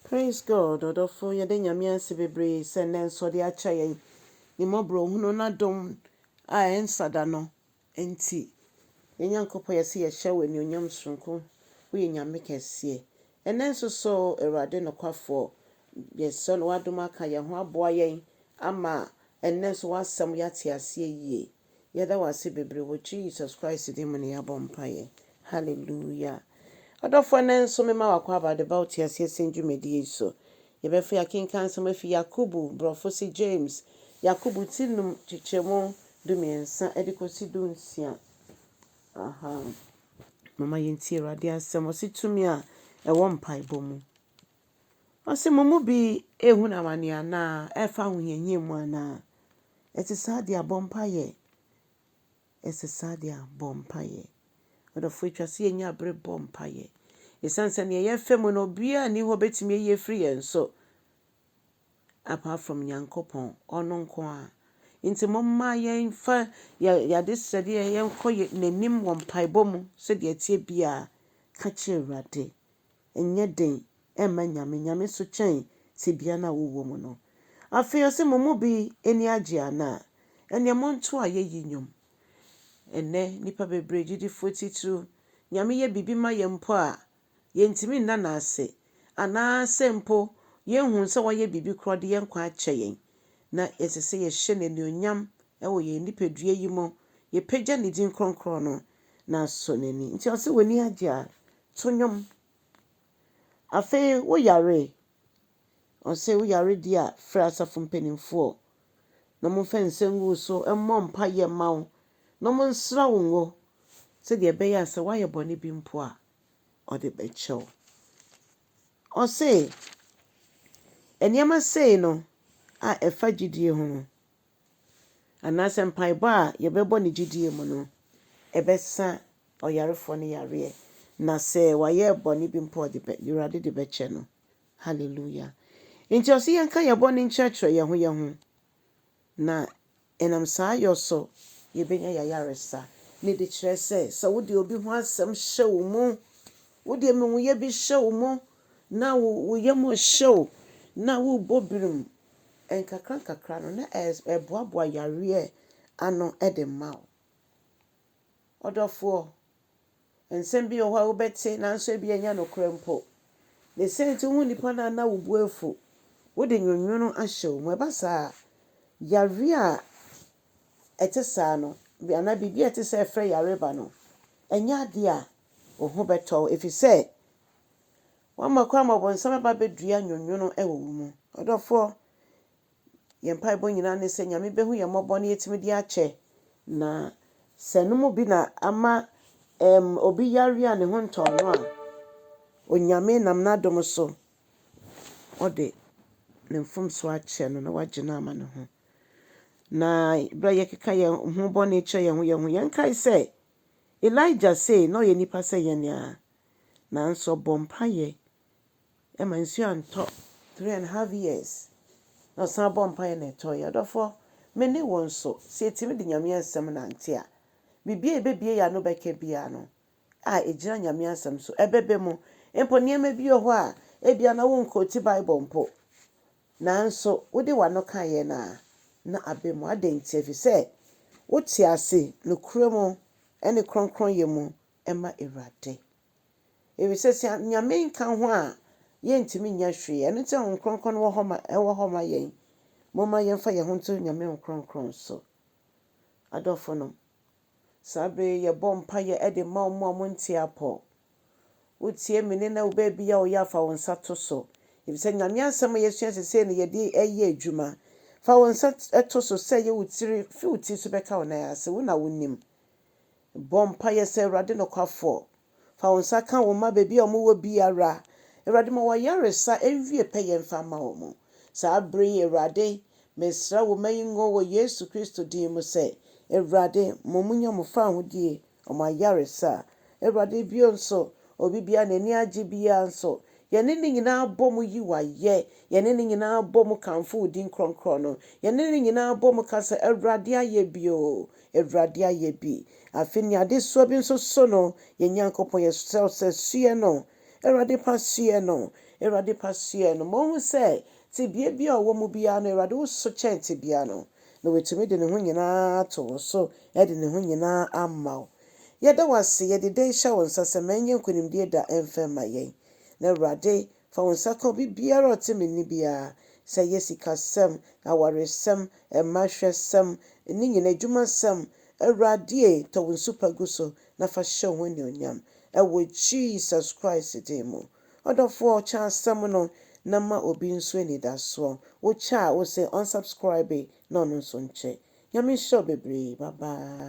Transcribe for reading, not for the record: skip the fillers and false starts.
Praise God, Odofo yɛde nyame ase bebree sɛ nnɛ nso de akyɛ yɛn. Ne mmɔborɔ hunu n'adom a ɛnsada no nti. Yɛn Nyankopɔn yɛse yɛhyɛ wɔ anuonyam sononko. Woyɛ nyame kɛseɛ. Ɛnnɛ nso so Awurade nokwafoɔ yɛsɛ no w'adom aka yɛn ho aboa yɛn ama ɛnnɛ nso w'asɛm yɛate aseɛ yie. Yɛda wo ase bebree wɔ Jesus Christ din mu ne yɛabɔ mpaeɛ. Hallelujah. Odofo ne nso mema wakɔ abade ba otia siesie dwumadi so. Yɛbɛfa yɛkenka nsɛm afi Yakubu brɔfo si James. Yakubu tinum kyekyɛmu dumiɛnsa ɛde kɔsi dunsia. Mama yɛntie Awurade asɛm ɔse tumi a ɛwɔ mpaebɔ mu. Ɔse mo mu bi ehunu amane anaa ɛfa ahohiahia mu anaa. Ɛte saa de abɔ mpaeɛ. Ɛte saa de abɔ mpaeɛ. Odofo atwa se yɛnya abere bɔ mpaeɛ. Ɛsiane sɛ nea yɛfɛ mu no obiara ni hɔ betumi ayi afiri yɛn so. Apart from Nyankopɔn ɔno nko a. Nti momma yɛmfa yɛade sɛdeɛ yɛnkɔ n'anim wɔ mpaebɔ mu sɛdeɛ ɛteɛ bia ka kyerɛ Awurade. Ɛnyɛ den ɛmma nyame so kyɛn sɛ bia na wowɔ mu no. Afei ɔse mo mu bi ani agye anaa. Ɛnea monto a yɛyi nnwom. Ɛnnɛ nipa bebree gyidifoɔ titiriw nyame yɛ bibi ma yɛn mpo a yɛntimi nna n'ase anaasɛ mpo yɛnhu sɛ wɔyɛ bibi korɔ de yɛn nkwa akyɛ yɛn na yɛsɛ sɛ yɛhyɛ n'anuonyam ɛwɔ yɛn nipadua yi mu yɛpagya ne din kronkron no na asɔ n'ani nti ɔsɛ w'ani agye a to nnwom. Afei woyare ɔsɛ woyare di a frɛ asafo mpanimfoɔ na momfa nsɛm ngu so mmɔ mpaeɛ ma wo na monsra wo ngo sɛdeɛ ɛbɛyɛ a sɛ woayɛ bɔne bi mpo a ɔde bɛkyɛw. Ɔse nneɛma sei no a ɛfa gyidie ho no anaasɛ mpaebɔ a yɛbɛbɔ ne gyidie mu no ɛbɛsa ɔyarefoɔ no yareɛ na sɛ wayɛ bɔne bi mpo a Awurade de bɛkyɛ no. Hallelujah. Nti ɔse yɛnka yɛ bɔne nkyerɛkyerɛ yɛn ho na ɛnam saa yɔ so yɛbɛnya yɛayaresa. Ne de kyerɛ sɛ wode obi ho asɛm hyɛ wo mu wode mewuyɛ bi hyɛ wo mu na wo yam hyɛ wo na wobɔ birim nkakra no na ɛboaboa yareɛ ano de ma wo. Ɔdɔfoɔ nsɛm bi wɔ hɔ a wobɛte nanso ebi anya nokorɛ mpo. Ne sɛ nti wo nipa no ana wo bu afu wode nwonwono ahyɛ wo mu ɛba saa yareɛ a ɛte saa no anaa biribi a ɛte sɛ ɛfrɛ yareba no ɛnyɛ ade a wo ho bɛtɔ ɛfiri sɛ wama kɔ ama bɔnsam aba bɛdua nwonwono ɛwɔ wo mu. Ɔdɔfoɔ yɛn mpaebɔ nyinaa ne sɛ nyame bɛhu yɛn mmɔbɔ ne yɛtumi de akyɛ na sɛ no mu bi na ama obi yare a ne ho ntɔn no a onyame nam n'adom so ɔde ne mfomso akyɛ no na wagye no ama ne ho. Na bra yɛkeka yɛn ho bɔne kyerɛ yɛn ho yɛnkae sɛ Elijah sei na ɔyɛ nipa sɛ yɛn a nanso ɔbɔ mpaeɛ ɛma nsuo antɔ 3.5 years na ɔsan bɔ mpaeɛ na ɛtɔeɛ. Ɔdɔfoɔ mene wɔn nso sɛ yɛtumi de nyame asɛm nante a biribi a ɛbɛbie yɛ ano bɛka biara no a ɛgyina nyame asɛm so ɛbɛbɛ mu. Mpo nneɛma bi wɔ hɔ a ebia na wonkɔti Bible mpo nanso wode w'ano kaeɛ no a na abɛ mu adanti ɛfiri sɛ wote ase nokorɛ mu ɛne kronkronyɛ mu ɛma Awurade. Ɛfiri sɛ nyame nka ho a yɛntimi nya hwee ɛno nti ho kronkron ɛwɔ hɔ ma yɛn. Momma yɛmfa yɛn ho nto nyame ho kronkron so. Adɔfo no saa bere yɛbɔ mpaeɛ ɛde ma wo mu a monte apɔ. Wotie mene na wobaabi a woyɛ afa wo nsa to so. Ɛfiri sɛ nyame asɛm a yɛsua sesei no yɛde ɛyɛ adwuma. Fa wo nsa ɛto so sɛ yɛ wo tiri fi wo tiri so bɛka wo nan ase wo na wonim. Bɔ mpaeɛ sɛ Awurade nokwafoɔ fa wo nsa ka wo ma baabi a ɔmowɔ biara. Awurade ma wɔyaresa ɛnwie pɛyɛ mfa ma wo mu. Saa bere yi Awurade mesrɛ wo ma yi ngo wɔ Yesu Kristo din mu sɛ Awurade mo munya mo fa ahodie ɔmo ayaresa. Awurade bio nso obi bia n'ani agye bia nso yɛne ne nyinaa bɔ mu yi wayɛ yɛne ne nyinaa bɔ mu kamfo wo din kronkron no yɛne ne nyinaa bɔ mu ka sɛ Awurade ayɛ bio Awurade ayɛ bi. Afei ne adesoa bi nso so no yɛn Nyankopɔn yɛsrɛ sɛ sue no Awurade pa sue no Awurade pasoɛ no ma ɔhu sɛ tebea bi a ɔwɔ mu biara no Awurade wo so kyɛn tebea no na watumi de ne ho nyinaa ato wo so de ne ho nyinaa ama wo. Yɛda wo ase yɛde dɛn hyɛ wo nsa sɛ manyɛ nkonimdie da ɛmfa ma yɛn na Awurade fa wo nsa ka obi biara ɔte me ni biara sɛ yɛ sikasɛm, awaresɛm, mmahwɛsɛm, ne nyina adwumasɛm. Awurade tɔ wo nsu pa gu so na fa hyɛ wo ho anuonyam ɛwɔ Jesus Christ din mu. Ɔdɔfoɔ ɔkyɛ asɛm no na ma obi nso anidasoɔ. Wokyɛ a wo sɛ unsubscribe na ɔno nso nkyɛ. Nyame hyɛ wo bebree. Bye bye.